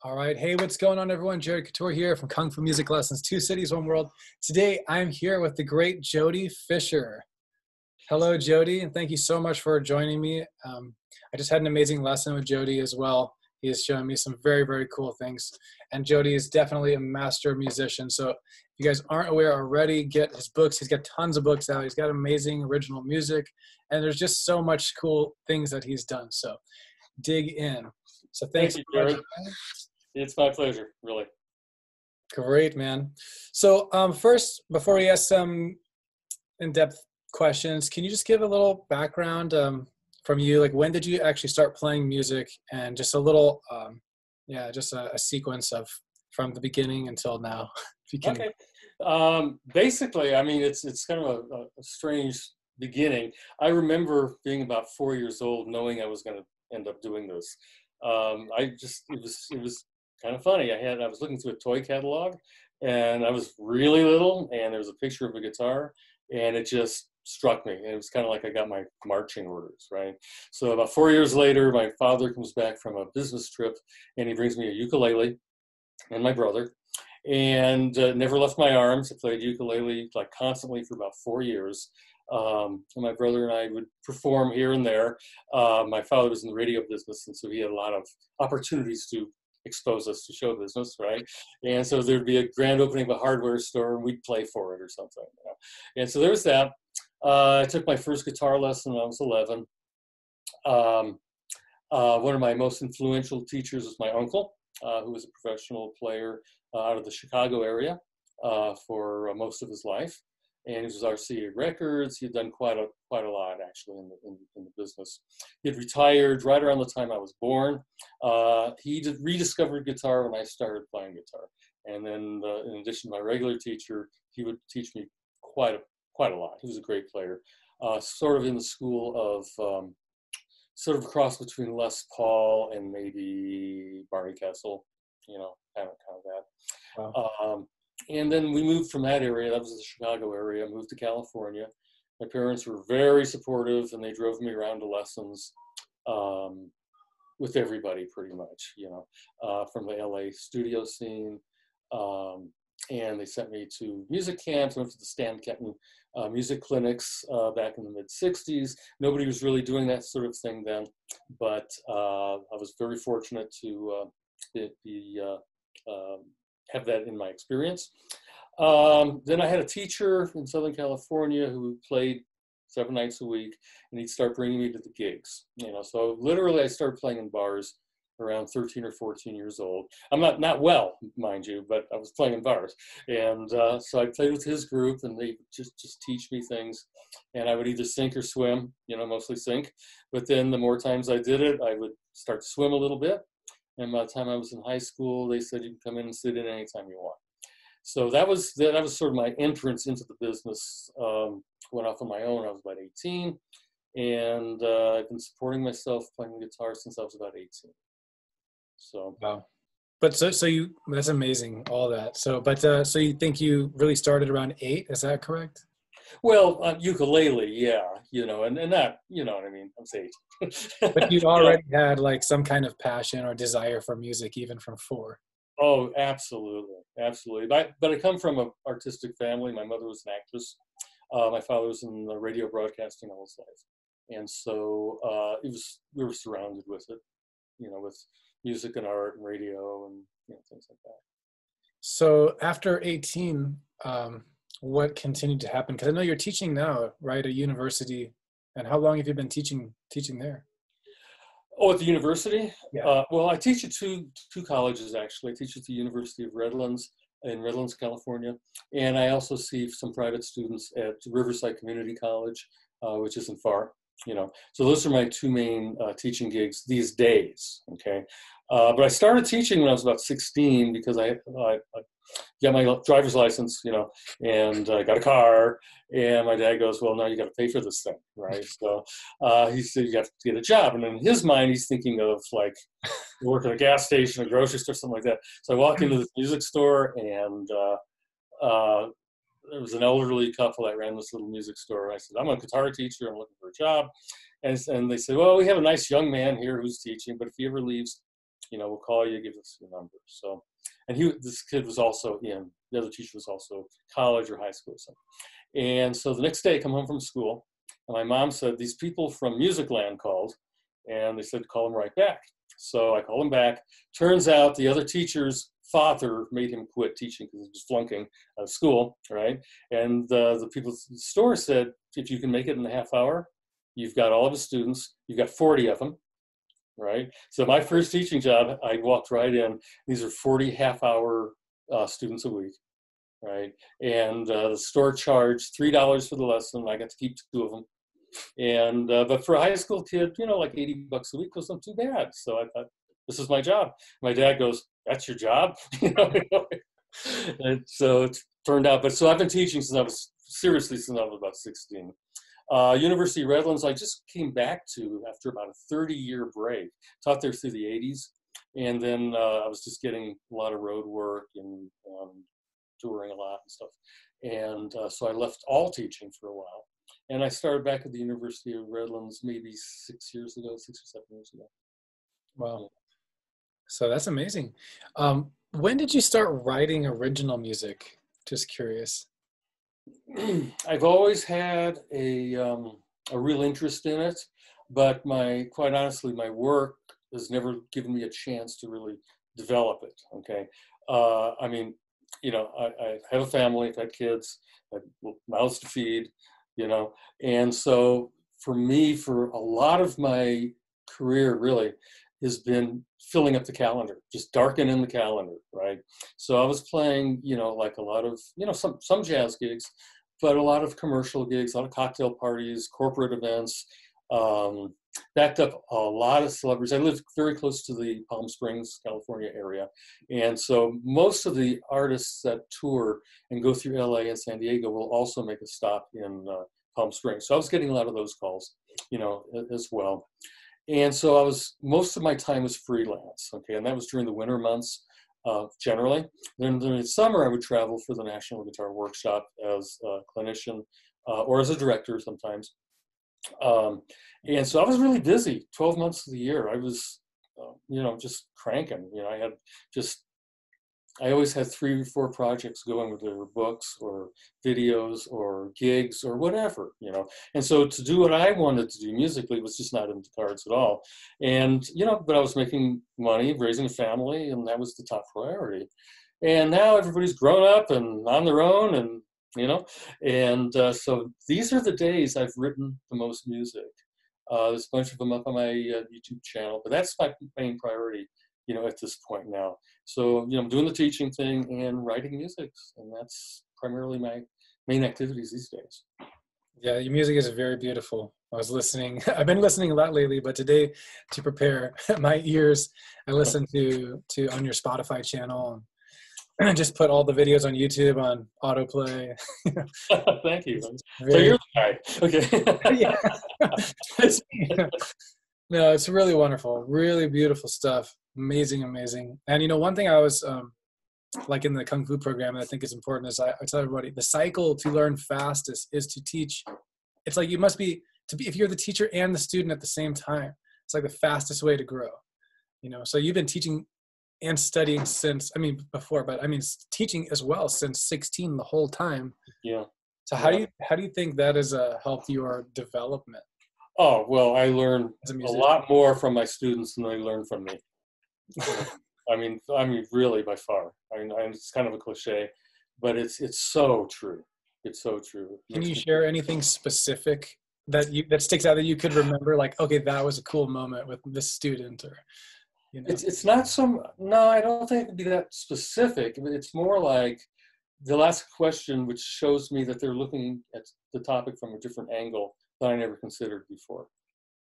All right. Hey, what's going on, everyone? Jared Couture here from Kung Fu Music Lessons, 2 Cities, 1 World. Today, I'm here with the great Jody Fisher. Hello, Jody, and thank you so much for joining me. I just had an amazing lesson with Jody as well. He is showing me some very, very cool things. And Jody is definitely a master musician. So if you guys aren't aware already, get his books. He's got tons of books out. He's got amazing original music. And there's just so much cool things that he's done. So dig in. So thanks Thank you, Jared. It's my pleasure, really. Great, man. So first, before we ask some in-depth questions, can you just give a little background from you? Like, when did you actually start playing music? And just a little, just a sequence of from the beginning until now, if you can. Okay. Basically, I mean, it's kind of a strange beginning. I remember being about 4 years old, knowing I was going to end up doing this. It was kind of funny. I was looking through a toy catalog, and I was really little, and there was a picture of a guitar, and it just struck me. And it was kind of like I got my marching orders, right? So about 4 years later, my father comes back from a business trip, and he brings me a ukulele and my brother, and never left my arms. I played ukulele like constantly for about 4 years. And my brother and I would perform here and there. My father was in the radio business, and so he had a lot of opportunities to expose us to show business, right? And so there'd be a grand opening of a hardware store, and we'd play for it or something. You know? And so there was that. I took my first guitar lesson when I was 11. One of my most influential teachers was my uncle, who was a professional player out of the Chicago area for most of his life. And he was RCA Records. He had done quite a lot, actually, in the business. He had retired right around the time I was born. He rediscovered guitar when I started playing guitar. And then, in addition to my regular teacher, he would teach me quite a lot. He was a great player, sort of in the school of, sort of a cross between Les Paul and maybe Barney Kessel, you know, kind of that. Wow. And then we moved from that area, that was the Chicago area, moved to California. My parents were very supportive, and they drove me around to lessons with everybody pretty much, you know, from the LA studio scene. And they sent me to music camps, went to the Stan Kenton music clinics back in the mid-'60s. Nobody was really doing that sort of thing then, but I was very fortunate to have that in my experience. Then I had a teacher in Southern California who played 7 nights a week, and he'd start bringing me to the gigs. You know, so literally I started playing in bars around 13 or 14 years old. I'm not well, mind you, but I was playing in bars. And so I played with his group, and they just teach me things. And I would either sink or swim, you know, mostly sink. But then the more times I did it, I would start to swim a little bit. And by the time I was in high school, they said you can come in and sit in anytime you want. So that was sort of my entrance into the business. Went off on my own. I was about 18, and I've been supporting myself playing guitar since I was about 18. So wow. But so you, that's amazing, all that. So so you think you really started around 8? Is that correct? Well, ukulele, yeah, you know, and that, you know what I mean. I'm saying. But you already had like some kind of passion or desire for music, even from 4. Oh, absolutely, absolutely. But I come from an artistic family. My mother was an actress. My father was in the radio broadcasting all his life, and so we were surrounded with it, you know, with music and art and radio and, you know, things like that. So after 18, what continued to happen? Because I know you're teaching now, right, at university. And how long have you been teaching there? Oh, at the university? Yeah. Well, I teach at two colleges, actually. I teach at the University of Redlands in Redlands, California. And I also see some private students at Riverside Community College, which isn't far, you know. So those are my 2 main teaching gigs these days, okay? But I started teaching when I was about 16 because I got my driver's license, you know, and I got a car, and my dad goes, well, now you got to pay for this thing, right? So he said, you have to get a job. And in his mind, he's thinking of like working at a gas station, a grocery store, something like that. So I walked into this music store, and there was an elderly couple that ran this little music store. I said, I'm a guitar teacher, I'm looking for a job. And they said, well, we have a nice young man here who's teaching, but if he ever leaves, we'll call you, give us your number. So, and this kid was also the other teacher was also college or high school or something. And so the next day I come home from school, and my mom said, these people from Musicland called, and they said, call them right back. So I called him back. Turns out the other teacher's father made him quit teaching because he was flunking out of school, right? And the people at the store said, if you can make it in a half hour, you've got all of the students, you've got 40 of them, right? So my first teaching job, I walked right in. These are 40 half-hour students a week, right? And the store charged $3 for the lesson. I got to keep 2 of them. And but for a high school kid, like $80 a week wasn't too bad. So I thought, this is my job. My dad goes, that's your job? And so it turned out. But so I've been teaching since I was about 16. University of Redlands, I just came back to after about a 30-year break. Taught there through the 80s. And then I was just getting a lot of road work and touring a lot and stuff. And so I left all teaching for a while. And I started back at the University of Redlands maybe 6 or 7 years ago. Wow. So that's amazing. When did you start writing original music? Just curious. I've always had a real interest in it, but quite honestly, my work has never given me a chance to really develop it. Okay. I mean, I have a family, I've had kids, I have mouths to feed, and so for me, for a lot of my career really has been filling up the calendar, just darkening the calendar, right? So I was playing, like a lot of, some jazz gigs, but a lot of commercial gigs, a lot of cocktail parties, corporate events, backed up a lot of celebrities. I live very close to the Palm Springs, California area. And so most of the artists that tour and go through LA and San Diego will also make a stop in Palm Springs. So I was getting a lot of those calls, as well. And so most of my time was freelance, okay? And that was during the winter months, generally. Then during the summer, I would travel for the National Guitar Workshop as a clinician or as a director sometimes. And so I was really busy 12 months of the year. I was, just cranking. I always had 3 or 4 projects going, whether they were books or videos or gigs or whatever, And so to do what I wanted to do musically was just not in the cards at all. And, but I was making money, raising a family, and that was the top priority. And now everybody's grown up and on their own, and, so these are the days I've written the most music. There's a bunch of them up on my YouTube channel, but that's my main priority, at this point now. So, I'm doing the teaching thing and writing music, and that's primarily my main activities these days. Yeah, your music is very beautiful. I was listening. I've been listening a lot lately, but today, to prepare my ears, I listened to on your Spotify channel, and I just put all the videos on YouTube on autoplay. Thank you. So you're the guy. Okay. Yeah. No, it's really wonderful. Really beautiful stuff. Amazing. And one thing I was like in the Kung Fu program that I think is important is I tell everybody the cycle to learn fastest is to teach. It's like you must be if you're the teacher and the student at the same time. It's like the fastest way to grow. So you've been teaching and studying since, before, but teaching as well since 16 the whole time. Yeah. So how do you think that has helped your development? Oh, well, I learn a lot more from my students than they learn from me. I mean, really by far. It's kind of a cliche, but it's so true. It's so true. Can you share anything specific that sticks out that you could remember? Like, okay, that was a cool moment with this student, or It's not no, I don't think it'd be that specific. It's more like they'll ask a question which shows me that they're looking at the topic from a different angle that I never considered before.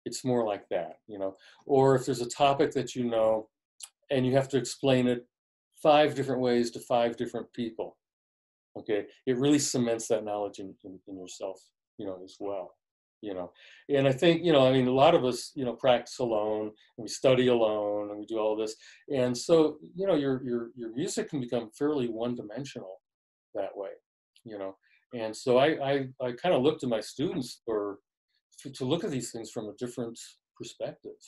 It's more like that, Or if there's a topic that and you have to explain it 5 different ways to 5 different people, okay? It really cements that knowledge in yourself, as well. And I think, a lot of us, practice alone, and we study alone, and we do all of this. And so, your music can become fairly one-dimensional that way, And so I kind of look to my students to look at these things from a different perspective,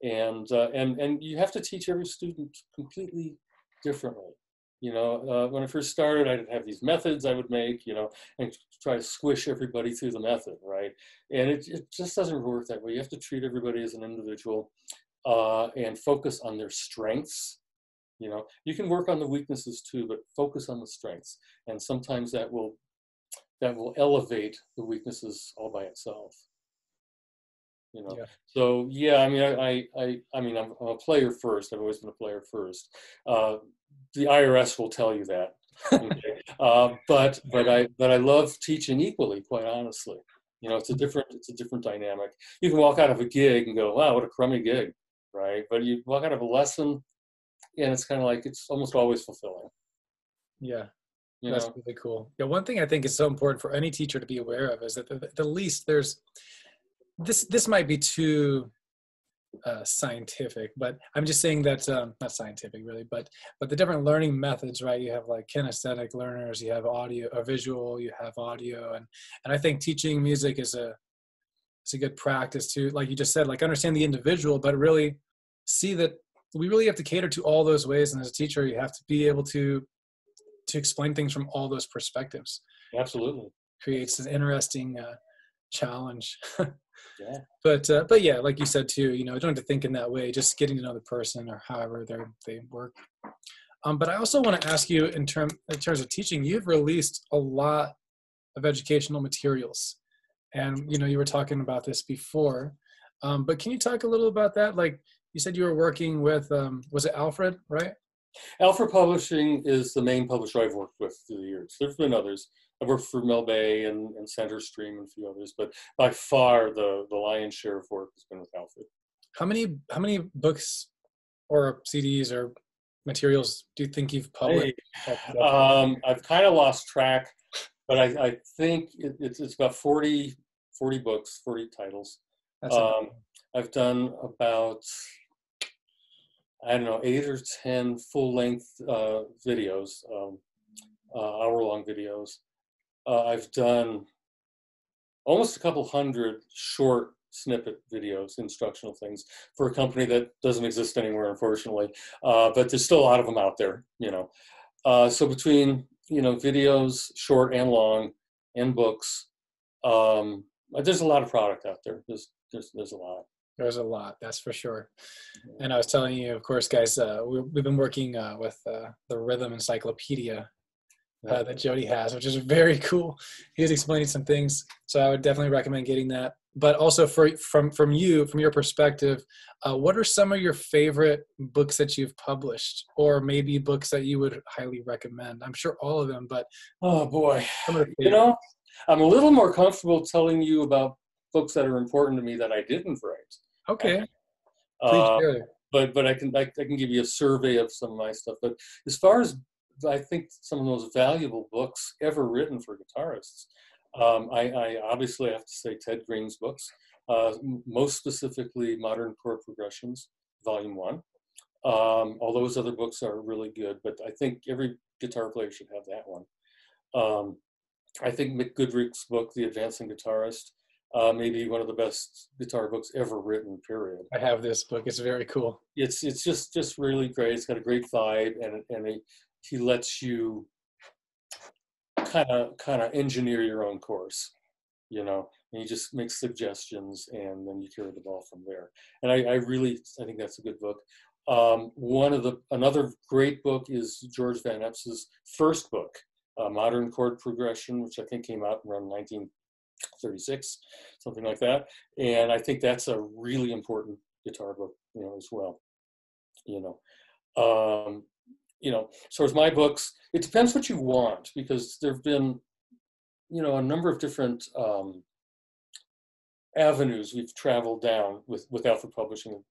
And you have to teach every student completely differently. When I first started, I'd have these methods I would make, and try to squish everybody through the method, right? And it just doesn't work that way. You have to treat everybody as an individual, and focus on their strengths. You can work on the weaknesses too, but focus on the strengths. And sometimes that will elevate the weaknesses all by itself. Yeah. So yeah, I mean, I'm a player first. I've always been a player first. The IRS will tell you that. Okay? But I love teaching equally, quite honestly. It's a different dynamic. You can walk out of a gig and go, wow, what a crummy gig, right? But you walk out of a lesson, and it's kind of like, it's almost always fulfilling. Yeah. That's really cool. Yeah, one thing I think is so important for any teacher to be aware of is that the least there's this might be too scientific, but I'm just saying that not scientific really, but the different learning methods, right? You have like kinesthetic learners, you have audio or visual, you have audio, and I think teaching music is a good practice to, like you just said, like understand the individual, but really see that we really have to cater to all those ways. And as a teacher, you have to be able to explain things from all those perspectives. Absolutely. Creates an interesting challenge. Yeah. But yeah, like you said too, you don't have to think in that way, just getting to know the person or however they work. But I also want to ask you in terms of teaching, you've released a lot of educational materials, and you were talking about this before, but can you talk a little about that? Like you said, you were working with, was it Alfred, right? Alfred Publishing is the main publisher I've worked with through the years. There's been others. I've worked for Mel Bay and Center Stream and a few others, but by far the lion's share of work has been with Alfred. How many books or CDs or materials do you think you've published? I've kind of lost track, but I think it's about 40 books, 40 titles. I've done about, I don't know, 8 or 10 full-length videos, hour-long videos. I've done almost a couple hundred short snippet videos, instructional things, for a company that doesn't exist anymore, unfortunately. But there's still a lot of them out there, So between, videos, short and long, and books, there's a lot of product out there. There's a lot. There's a lot, that's for sure. And I was telling you, of course, guys, we've been working with the Rhythm Encyclopedia that Jody has, which is very cool. He's explaining some things, so I would definitely recommend getting that. But also from your perspective, what are some of your favorite books that you've published, or maybe books that you would highly recommend? I'm sure all of them, but oh boy, I'm a little more comfortable telling you about books that are important to me that I didn't write. Okay. Please share. But I can give you a survey of some of my stuff. But as far as I think some of the most valuable books ever written for guitarists, I obviously have to say Ted Green's books, most specifically Modern Chord Progressions, Volume 1. All those other books are really good, but I think every guitar player should have that one. I think Mick Goodrick's book, The Advancing Guitarist, maybe one of the best guitar books ever written, period. I have this book. It's very cool. It's just really great. It's got a great vibe, and he lets you kind of engineer your own course, and he just makes suggestions, and then you carry the ball from there. And I think that's a good book. Another great book is George Van Eps's first book, Modern Chord Progression, which I think came out around 1936, something like that. And I think that's a really important guitar book, as well. So as my books, it depends what you want, because there've been, a number of different avenues we've traveled down with Alfred Publishing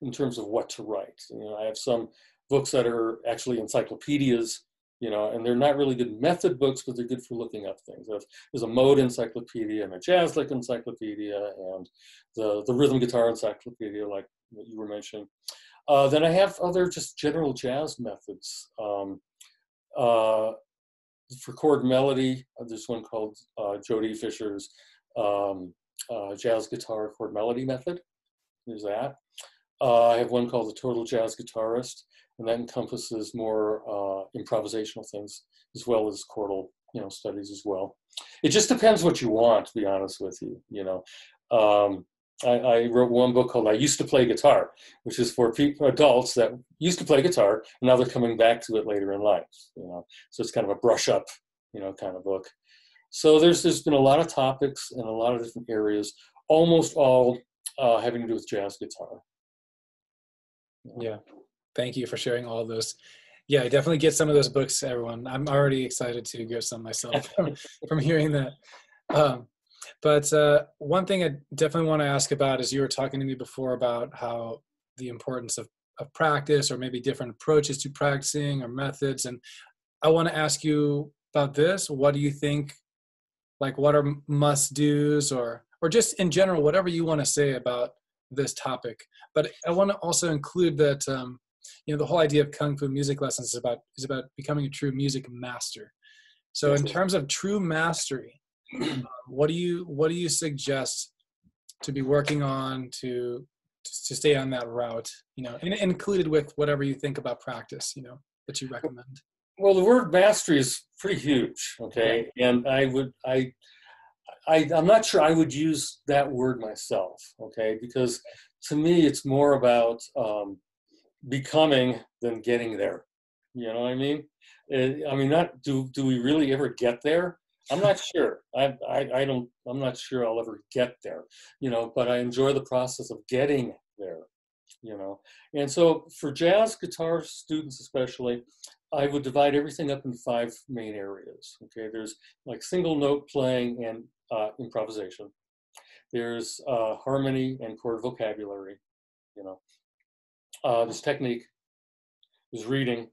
in terms of what to write. I have some books that are actually encyclopedias, and they're not really good method books, but they're good for looking up things. There's a mode encyclopedia and a jazz lick encyclopedia and the rhythm guitar encyclopedia, like what you were mentioning. Then I have other just general jazz methods. For chord melody, there's one called Jody Fisher's Jazz Guitar Chord Melody Method. There's that. I have one called the Total Jazz Guitarist, and that encompasses more improvisational things as well as chordal, studies as well. It just depends what you want, to be honest with you. I wrote one book called I Used to Play Guitar, which is for adults that used to play guitar, and now they're coming back to it later in life. So it's kind of a brush up, kind of book. So there's been a lot of topics in a lot of different areas, almost all having to do with jazz guitar. Yeah, thank you for sharing all of those. Yeah, I definitely get some of those books, everyone. I'm already excited to get some myself from hearing that. But one thing I definitely want to ask about is you were talking to me before about how the importance of practice, or maybe different approaches to practicing or methods. And I want to ask you about this. What do you think, like what are must-dos, or just in general, whatever you want to say about this topic? But I want to also include that, the whole idea of Kung Fu music lessons is about becoming a true music master. So in terms of true mastery, what do you suggest to be working on to stay on that route, and included with whatever you think about practice, that you recommend? Well, the word mastery is pretty huge, okay? Yeah. And I'm not sure I would use that word myself, okay? Because to me, it's more about becoming than getting there. You know what I mean? Not do we really ever get there? I'm not sure. I'm not sure I'll ever get there, but I enjoy the process of getting there, And so for jazz guitar students especially, I would divide everything up into 5 main areas, okay? There's like single note playing and improvisation. There's harmony and chord vocabulary, There's technique, there's reading,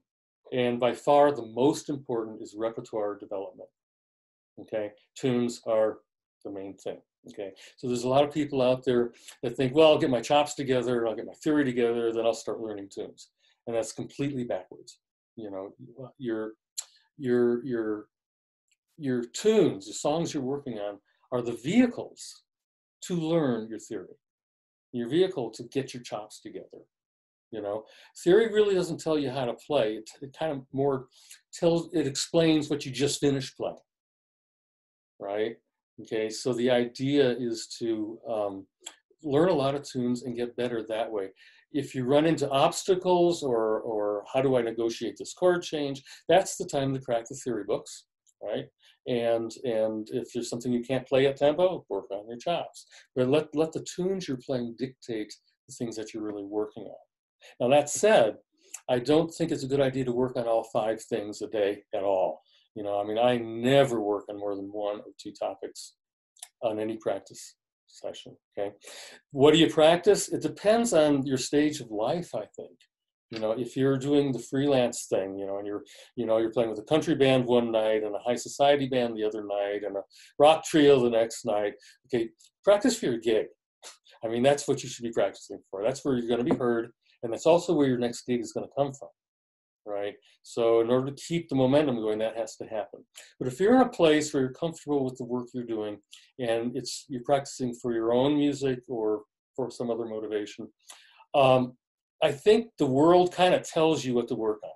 and by far the most important is repertoire development. Okay, tunes are the main thing. Okay, so there's a lot of people out there that think, well, I'll get my chops together, I'll get my theory together, then I'll start learning tunes, and that's completely backwards. Your tunes, the songs you're working on, are the vehicles to learn your theory. Your vehicle to get your chops together. Theory really doesn't tell you how to play. It kind of more explains what you just finished playing. Right? Okay, so the idea is to learn a lot of tunes and get better that way. If you run into obstacles or how do I negotiate this chord change, that's the time to crack the theory books, right? And if there's something you can't play at tempo, work on your chops. But let the tunes you're playing dictate the things that you're really working on. Now that said, I don't think it's a good idea to work on all 5 things a day at all. I never work on more than 1 or 2 topics on any practice session, okay? What do you practice? It depends on your stage of life, I think. If you're doing the freelance thing, and you're playing with a country band one night and a high society band the other night and a rock trio the next night, okay, practice for your gig. That's what you should be practicing for. That's where you're going to be heard, and that's also where your next gig is going to come from. Right? So in order to keep the momentum going, that has to happen. But if you're in a place where you're comfortable with the work you're doing and you're practicing for your own music or for some other motivation, I think the world kind of tells you what to work on,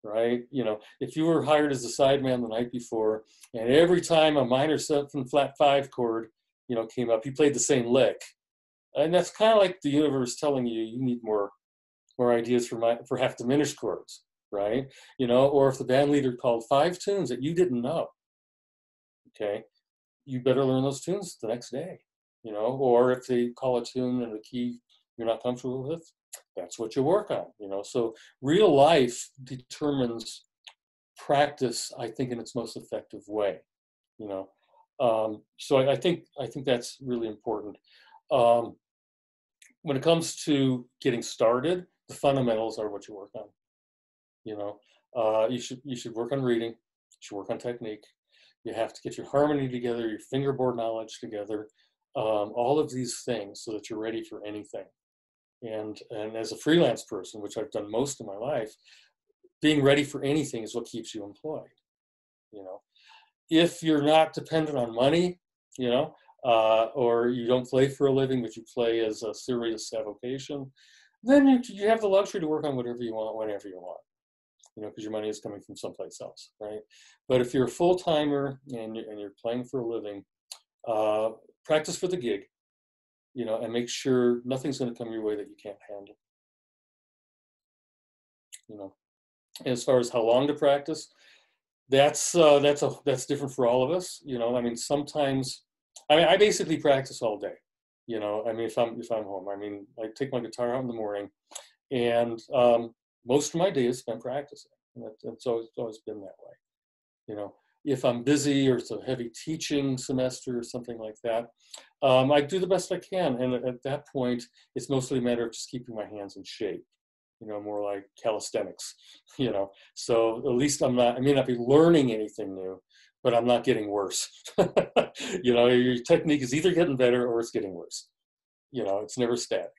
right? If you were hired as a sideman the night before and every time a minor 7 flat 5 chord, came up, you played the same lick. And that's kind of like the universe telling you need more ideas for half diminished chords. Right? Or if the band leader called 5 tunes that you didn't know, okay, you better learn those tunes the next day, or if they call a tune in a key you're not comfortable with, that's what you work on, So real life determines practice, I think, in its most effective way, So I think that's really important. When it comes to getting started, the fundamentals are what you work on. You should work on reading. You should work on technique. You have to get your harmony together, your fingerboard knowledge together, all of these things so that you're ready for anything. And as a freelance person, which I've done most of my life, being ready for anything is what keeps you employed. If you're not dependent on money, or you don't play for a living, but you play as a serious avocation, then you have the luxury to work on whatever you want, whenever you want, because your money is coming from someplace else, right? But if you're a full-timer and you're playing for a living, practice for the gig, and make sure nothing's going to come your way that you can't handle. As far as how long to practice, that's different for all of us. Sometimes, I basically practice all day. If I'm home, I take my guitar out in the morning, and most of my day is spent practicing. And it's always been that way. If I'm busy or it's a heavy teaching semester or something like that, I do the best I can. And at that point, it's mostly a matter of just keeping my hands in shape. More like calisthenics. So at least I may not be learning anything new, but I'm not getting worse. Your technique is either getting better or it's getting worse. It's never static.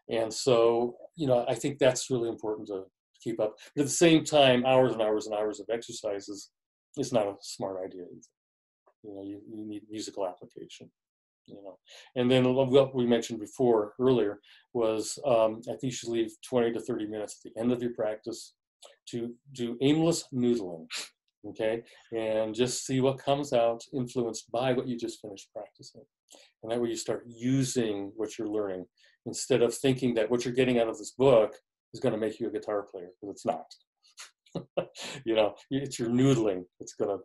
And so, I think that's really important to keep up. But at the same time, hours and hours and hours of exercises is not a smart idea either. You need musical application. And then what we mentioned earlier was I think you should leave 20 to 30 minutes at the end of your practice to do aimless noodling, okay? And just see what comes out influenced by what you just finished practicing. And that way you start using what you're learning instead of thinking that what you're getting out of this book is going to make you a guitar player, because it's not. It's your noodling. It's going to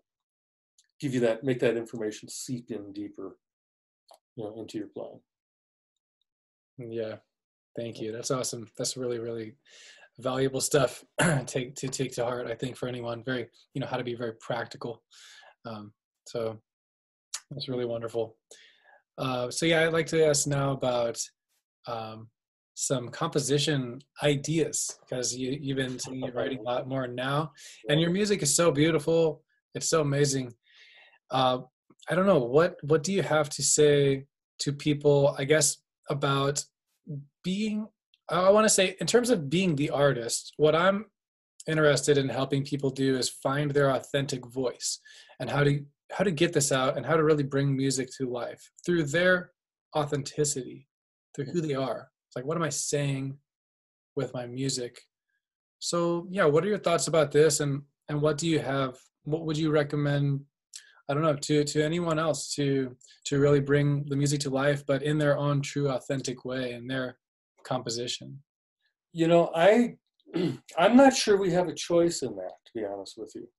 give you make that information seep in deeper, into your playing. Yeah, thank you. That's awesome. That's really, really valuable stuff to take to heart, I think, for anyone. Very, how to be very practical. So that's really wonderful. So yeah, I'd like to ask now about some composition ideas, because you've been writing a lot more now, and your music is so beautiful. It's so amazing. I don't know, what do you have to say to people, I guess, about being, I want to say, in terms of being the artist, what I'm interested in helping people do is find their authentic voice, and how to get this out, and how to really bring music to life through their authenticity, through who they are. It's like, what am I saying with my music? So yeah, what are your thoughts about this, and what would you recommend, I don't know, to anyone else to really bring the music to life, but in their own true authentic way, in their composition? I'm not sure we have a choice in that, to be honest with you.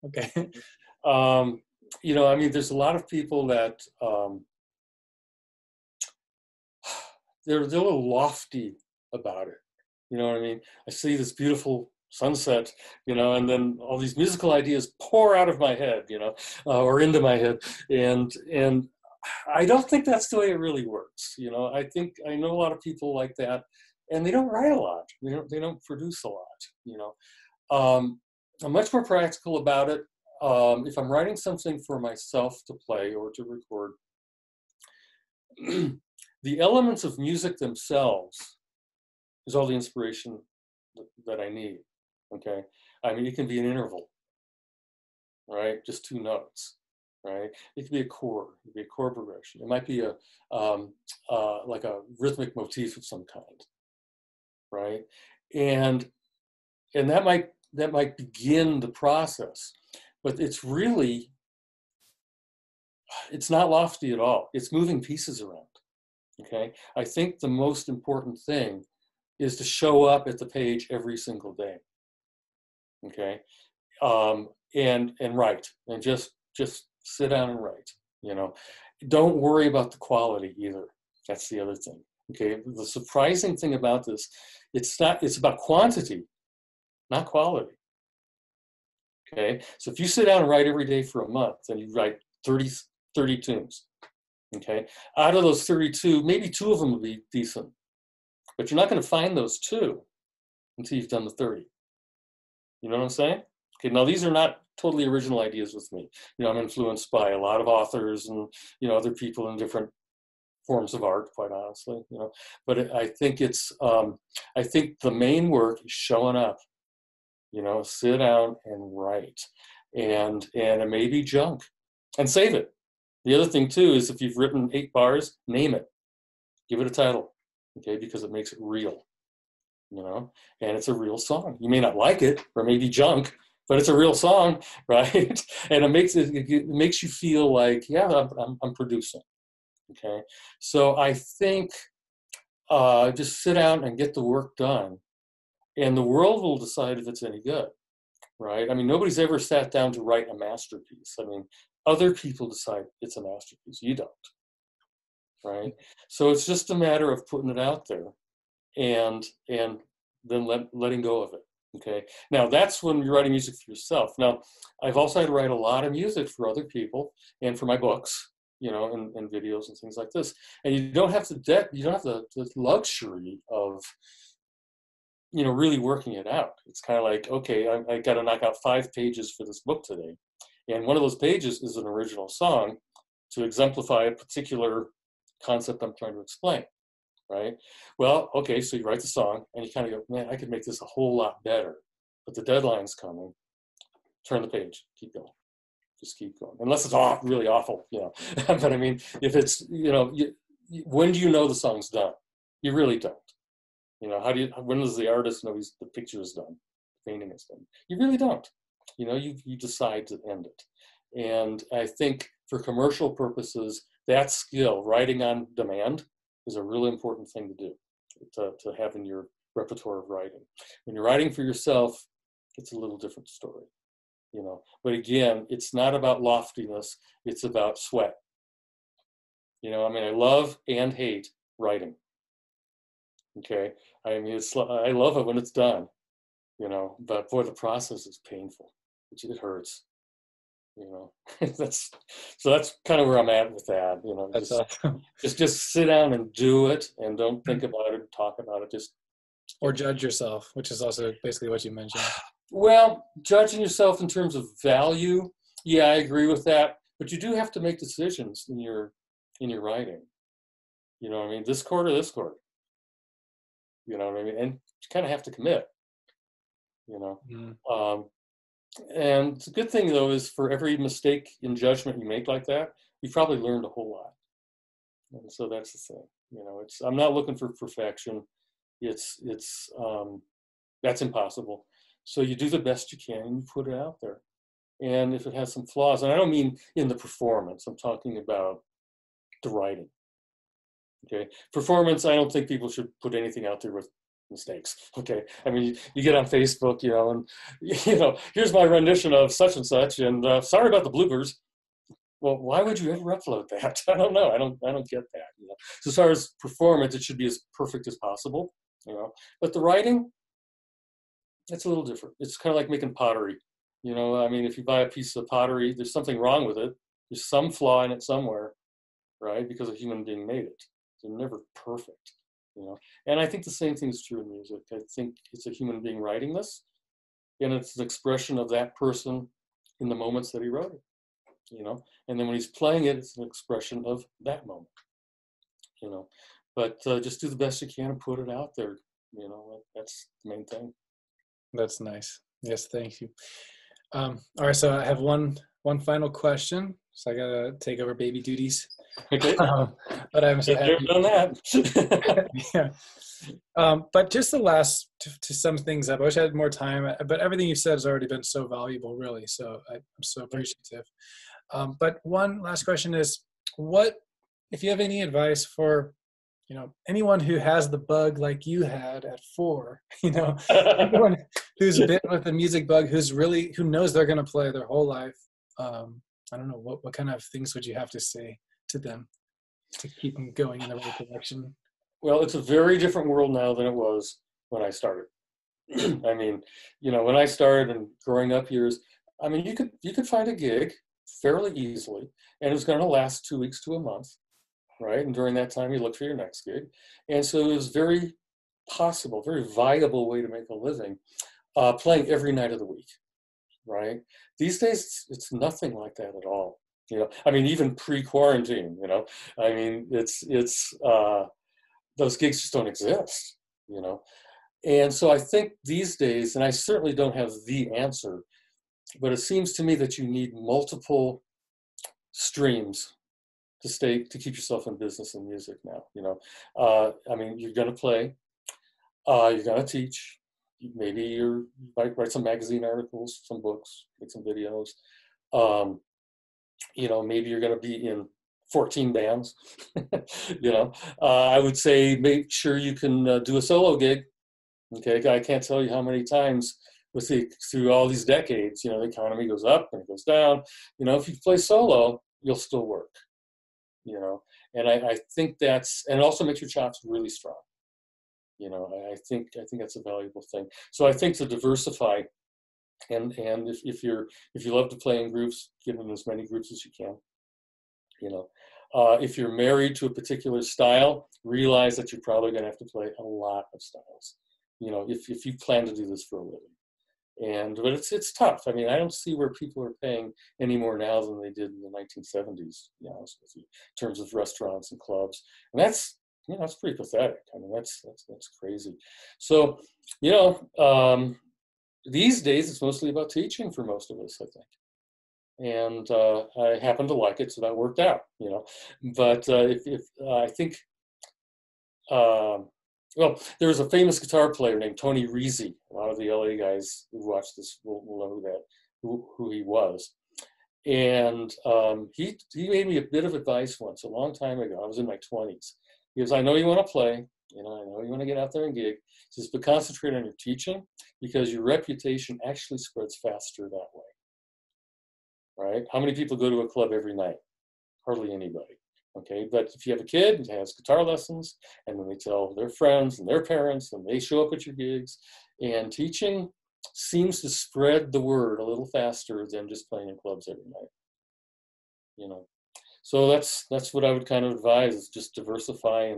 Okay. There's a lot of people that they're a little lofty about it. You know what I mean? I see this beautiful sunset, and then all these musical ideas pour out of my head, or into my head, and I don't think that's the way it really works. I know a lot of people like that, and they don't write a lot. They don't produce a lot. I'm much more practical about it. If I'm writing something for myself to play or to record, the elements of music themselves is all the inspiration that I need. Okay, it can be an interval, right? Just two notes, right? It could be a chord. It could be a chord progression. It might be like a rhythmic motif of some kind, right? And that might begin the process, but it's not lofty at all. It's moving pieces around. Okay, I think the most important thing is to show up at the page every single day. Okay, and write, and just sit down and write. Don't worry about the quality either. That's the other thing. Okay, the surprising thing about this, it's about quantity, not quality. Okay, so if you sit down and write every day for a month, and you write 30 tunes, okay, out of those 32, maybe 2 of them will be decent, but you're not going to find those 2 until you've done the 30. You know what I'm saying? Okay, now these are not totally original ideas with me. I'm influenced by a lot of authors and, other people in different forms of art, quite honestly, But I think I think the main work is showing up, sit down and write. And it may be junk, and save it. The other thing too is, if you've written 8 bars, name it. Give it a title, okay, because it makes it real. you know, and it's a real song. You may not like it, or maybe junk, but it's a real song, right? And it makes you feel like, yeah, I'm producing. Okay, so I think just sit down and get the work done, and the world will decide if it's any good, right? I mean, nobody's ever sat down to write a masterpiece. I mean, other people decide it's a masterpiece. You don't, right? So it's just a matter of putting it out there, and then letting go of it. Okay. Now that's when you're writing music for yourself. Now, I've also had to write a lot of music for other people and for my books, you know, and videos and things like this. And you don't have the luxury of, you know, really working it out. It's kind of like, okay, I got to knock out 5 pages for this book today. And one of those pages is an original song to exemplify a particular concept I'm trying to explain, right? Well, okay, so you write the song and you kind of go, man, I could make this a whole lot better, but the deadline's coming. Turn the page, keep going. Just keep going. Unless it's really awful, you know. But I mean, if it's, you know, when do you know the song's done? You really don't. You know, when does the artist know the picture is done, the painting is done? You really don't. You know, you decide to end it. And I think for commercial purposes, that skill, writing on demand, is a really important thing to do, to have in your repertoire of writing. When you're writing for yourself, it's a little different story, you know. But again, it's not about loftiness, it's about sweat. You know, I mean, I love and hate writing. Okay, I mean, I love it when it's done, you know, but boy, the process is painful. It hurts, you know. that's kind of where I'm at with that, you know. That's awesome. Just sit down and do it, and don't think about it, talk about it. Or judge yourself, which is also basically what you mentioned. Well, judging yourself in terms of value, yeah, I agree with that. But you do have to make decisions in your writing. You know what I mean? This chord or this chord. You know what I mean? And you kind of have to commit, you know. Mm. And the good thing, though, is for every mistake in judgment you make like that, you've probably learned a whole lot. And so that's the thing. You know, I'm not looking for perfection. It's that's impossible. So you do the best you can and you put it out there. And if it has some flaws, and I don't mean in the performance, I'm talking about the writing. Okay, performance, I don't think people should put anything out there with mistakes. Okay, I mean, you get on Facebook, you know, and you know, here's my rendition of such and such, and sorry about the bloopers. Well, why would you ever upload that? I don't know. I don't get that. You know? So as far as performance, it should be as perfect as possible. You know, but the writing, it's a little different. It's kind of like making pottery. You know, I mean, if you buy a piece of pottery, there's something wrong with it. There's some flaw in it somewhere, right? Because a human being made it. They're never perfect, you know. And I think the same thing is true in music. I think it's a human being writing this, and it's an expression of that person in the moments that he wrote it, you know. And then when he's playing it, it's an expression of that moment, you know. But just do the best you can and put it out there, you know. That's the main thing. That's nice. Yes, thank you. All right, so I have one final question. So I gotta take over baby duties. Okay. But I'm so happy. Done that. Yeah. But just the last to sum things up, I wish I had more time, but everything you've said has already been so valuable, really. So I'm so appreciative. But one last question is, if you have any advice for, you know, anyone who has the bug like you had at 4, you know, anyone who's been with the music bug, who knows they're going to play their whole life. I don't know, what kind of things would you have to say to them to keep them going in the right direction? Well, it's a very different world now than it was when I started. I mean, you know, when I started and growing up years, I mean, you could find a gig fairly easily, and it was going to last 2 weeks to a month, right? And during that time, you look for your next gig. And so it was very possible, very viable way to make a living, playing every night of the week, right? These days, it's nothing like that at all. You know, I mean, even pre-quarantine, you know, I mean, it's those gigs just don't exist, you know. And so I think these days, and I certainly don't have the answer, but it seems to me that you need multiple streams to keep yourself in business in music now, you know. I mean, you're going to play. You're going to teach. Maybe you might write some magazine articles, some books, make some videos. Maybe you're going to be in 14 bands. I would say make sure you can do a solo gig. Okay, I can't tell you how many times through all these decades, the economy goes up and it goes down. If you play solo, you'll still work. And I think and it also makes your chops really strong. I think that's a valuable thing. So I think to diversify, and if you love to play in groups, get in as many groups as you can. If you're married to a particular style, realize that you're probably going to have to play a lot of styles. If you plan to do this for a living. But it's tough. I mean, I don't see where people are paying any more now than they did in the 1970s, in terms of restaurants and clubs. And that's pretty pathetic. I mean, that's crazy. So, these days it's mostly about teaching for most of us, I think. And I happen to like it, so that worked out, But if I think, there was a famous guitar player named Tony Rizzi. A lot of the LA guys who watch this will know who he was. And he gave me a bit of advice once, a long time ago. I was in my 20s. He goes, I know you want to play, I know you want to get out there and gig. He says, but concentrate on your teaching, because your reputation actually spreads faster that way. Right? How many people go to a club every night? Hardly anybody. Okay, but if you have a kid who has guitar lessons, and then they tell their friends and their parents, and they show up at your gigs, and teaching seems to spread the word a little faster than just playing in clubs every night. So that's what I would kind of advise, is just diversify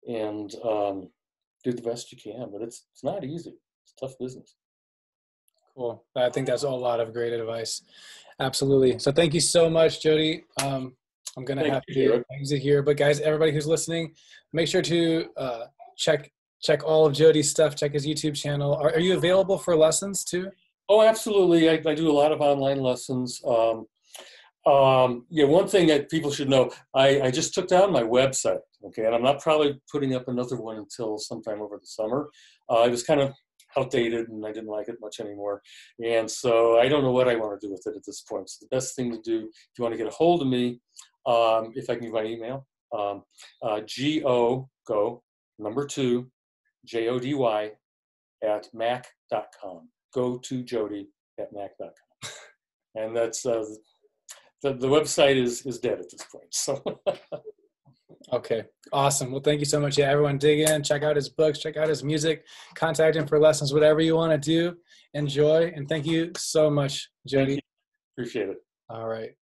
and do the best you can. But it's not easy. It's a tough business. Cool. I think that's a lot of great advice. Absolutely. So thank you so much, Jody. I'm going to have to exit here. But guys, everybody who's listening, make sure to check all of Jody's stuff, check his YouTube channel. Are you available for lessons too? Oh, absolutely. I do a lot of online lessons. One thing that people should know, I just took down my website, okay, and I'm not probably putting up another one until sometime over the summer. It was kind of outdated and I didn't like it much anymore. And so I don't know what I want to do with it at this point. So the best thing to do, if you want to get a hold of me, if I can give my email, Jody @mac.com. Go to Jody @mac.com. And that's the website is dead at this point. So okay, awesome. Well, thank you so much. Yeah, everyone dig in, check out his books, check out his music, contact him for lessons, whatever you want to do. Enjoy, and thank you so much, Jody. Appreciate it. All right.